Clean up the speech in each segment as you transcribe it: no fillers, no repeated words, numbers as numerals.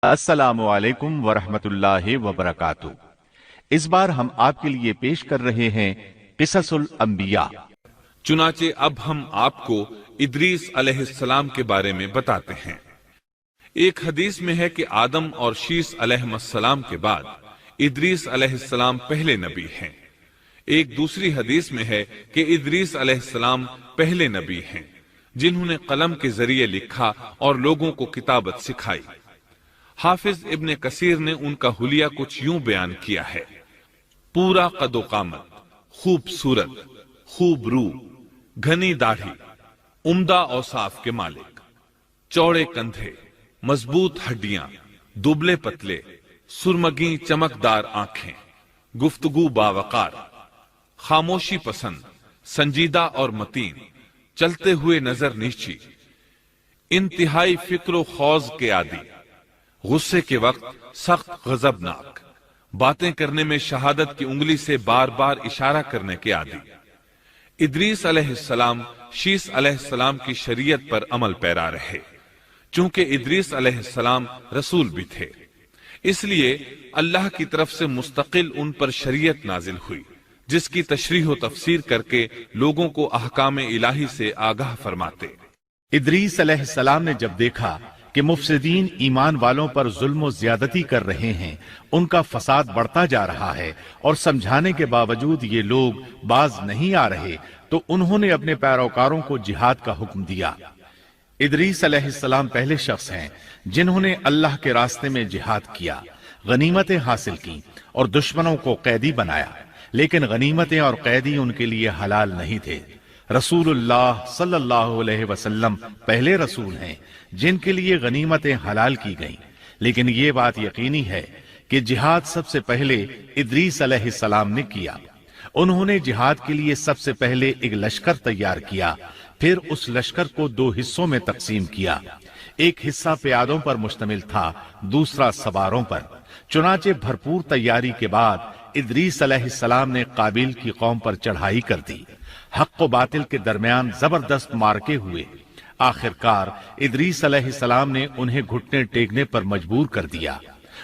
السلام علیکم ورحمۃ اللہ وبرکاتہ۔ اس بار ہم آپ کے لیے پیش کر رہے ہیں قصص الانبیاء۔ چنانچہ اب ہم آپ کو ادریس علیہ السلام کے بارے میں بتاتے ہیں۔ ایک حدیث میں ہے کہ آدم اور شیس علیہ السلام کے بعد ادریس علیہ السلام پہلے نبی ہیں۔ ایک دوسری حدیث میں ہے کہ ادریس علیہ السلام پہلے نبی ہیں جنہوں نے قلم کے ذریعے لکھا اور لوگوں کو کتابت سکھائی۔ حافظ ابن کثیر نے ان کا حلیہ کچھ یوں بیان کیا ہے: پورا قد و قامت، خوبصورت، خوب رو، گھنی داڑھی، عمدہ اوصاف کے مالک، چوڑے کندھے، مضبوط ہڈیاں، دبلے پتلے، سرمگی چمکدار آنکھیں، گفتگو باوقار، خاموشی پسند، سنجیدہ اور متین، چلتے ہوئے نظر نیچی، انتہائی فکر و خوض کے عادی، غصے کے وقت سخت غضبناک، باتیں کرنے میں شہادت کی انگلی سے بار بار اشارہ کرنے کے عادی۔ ادریس علیہ السلام شیس علیہ السلام کی شریعت پر عمل پیرا رہے، چونکہ ادریس علیہ السلام رسول بھی تھے، اس لیے اللہ کی طرف سے مستقل ان پر شریعت نازل ہوئی جس کی تشریح و تفسیر کر کے لوگوں کو احکام الہی سے آگاہ فرماتے۔ ادریس علیہ السلام نے جب دیکھا کہ مفسدین ایمان والوں پر ظلم و زیادتی کر رہے ہیں، ان کا فساد بڑھتا جا رہا ہے اور سمجھانے کے باوجود یہ لوگ باز نہیں آ رہے، تو انہوں نے اپنے پیروکاروں کو جہاد کا حکم دیا۔ ادریس علیہ السلام پہلے شخص ہیں جنہوں نے اللہ کے راستے میں جہاد کیا، غنیمتیں حاصل کی اور دشمنوں کو قیدی بنایا، لیکن غنیمتیں اور قیدی ان کے لیے حلال نہیں تھے۔ رسول اللہ صلی اللہ علیہ وسلم پہلے رسول ہیں جن کے لیے غنیمتیں حلال کی گئیں، لیکن یہ بات یقینی ہے کہ جہاد سب سے پہلے ادریس علیہ السلام نے کیا۔ انہوں نے جہاد کے لیے سب سے پہلے ایک لشکر تیار کیا، پھر اس لشکر کو دو حصوں میں تقسیم کیا۔ ایک حصہ پیادوں پر مشتمل تھا، دوسرا سواروں پر۔ چنانچہ بھرپور تیاری کے بعد ادریس علیہ السلام نے قابیل کی قوم پر چڑھائی کر دی۔ حق و باطل کے درمیان زبردست مارکے ہوئے۔ آخر کار ادریس علیہ السلام نے انہیں گھٹنے ٹیکنے پر مجبور کر دیا،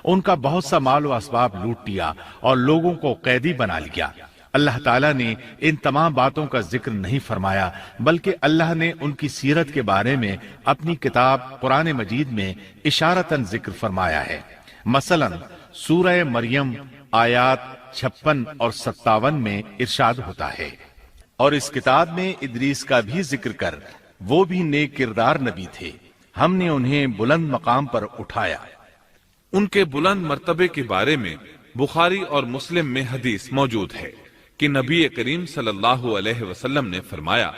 ان کا بہت سا مال و اسباب لوٹ لیا اور لوگوں کو قیدی بنا لیا۔ اللہ تعالیٰ نے ان تمام باتوں کا ذکر نہیں فرمایا، بلکہ اللہ نے ان کی سیرت کے بارے میں اپنی کتاب قرآن مجید میں اشارتاً ذکر فرمایا ہے۔ مثلا سورہ مریم آیات 56 اور 57 میں ارشاد ہوتا ہے: اور اس کتاب میں ادریس کا بھی ذکر کر، وہ بھی نیک کردار نبی تھے، ہم نے انہیں بلند مقام پر اٹھایا۔ ان کے بلند مرتبے کے بارے میں بخاری اور مسلم میں حدیث موجود ہے کہ نبی کریم صلی اللہ علیہ وسلم نے فرمایا: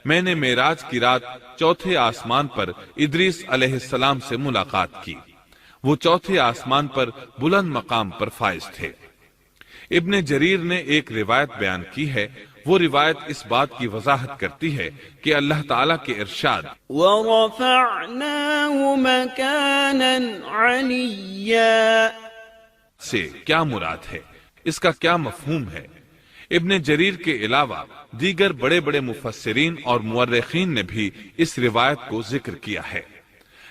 میں نے معراج کی رات چوتھے آسمان پر ادریس علیہ السلام سے ملاقات کی، وہ چوتھے آسمان پر بلند مقام پر فائز تھے۔ ابن جریر نے ایک روایت بیان کی ہے، وہ روایت اس بات کی وضاحت کرتی ہے کہ اللہ تعالیٰ کے ارشاد وَرَفَعْنَاهُ مَكَانًا عَلِيًّا سے کیا مراد ہے، اس کا کیا مفہوم ہے۔ ابن جریر کے علاوہ دیگر بڑے بڑے مفسرین اور مورخین نے بھی اس روایت کو ذکر کیا ہے،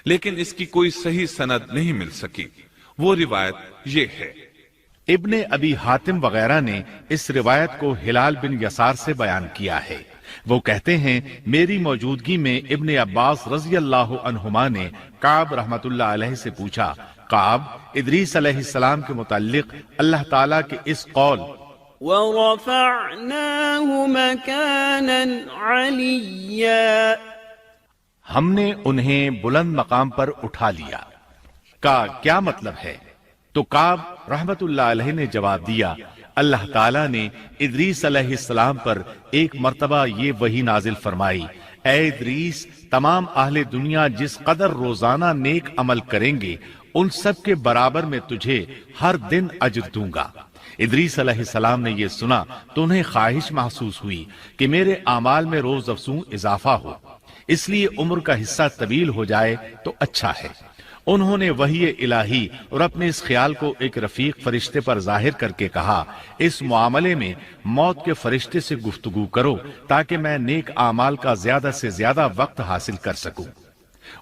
لیکن اس کی کوئی صحیح سند نہیں مل سکی۔ وہ روایت یہ ہے: ابن ابی حاتم وغیرہ نے اس روایت کو ہلال بن یسار سے بیان کیا ہے۔ وہ کہتے ہیں میری موجودگی میں ابن عباس رضی اللہ عنہما نے کعب رحمت اللہ علیہ سے پوچھا: کعب، ادریس علیہ السلام کے متعلق اللہ تعالیٰ کے اس قول وَرَفَعْنَاهُ مَكَانًا عَلِيًّا ہم نے انہیں بلند مقام پر اٹھا لیا کا کیا مطلب ہے؟ تو کعب رحمت اللہ علیہ نے جواب دیا: اللہ تعالیٰ نے ادریس علیہ السلام پر ایک مرتبہ یہ وحی نازل فرمائی: اے ادریس، تمام اہل دنیا جس قدر روزانہ نیک عمل کریں گے ان سب کے برابر میں تجھے ہر دن اجر دوں گا۔ ادریس علیہ السلام نے یہ سنا تو انہیں خواہش محسوس ہوئی کہ میرے اعمال میں روز افزوں اضافہ ہو، اس لیے عمر کا حصہ طویل ہو جائے تو اچھا ہے۔ انہوں نے وحی الہی اور اپنے اس خیال کو ایک رفیق فرشتے پر ظاہر کر کے کہا: اس معاملے میں موت کے فرشتے سے گفتگو کرو تاکہ میں نیک اعمال کا زیادہ سے زیادہ وقت حاصل کر سکوں۔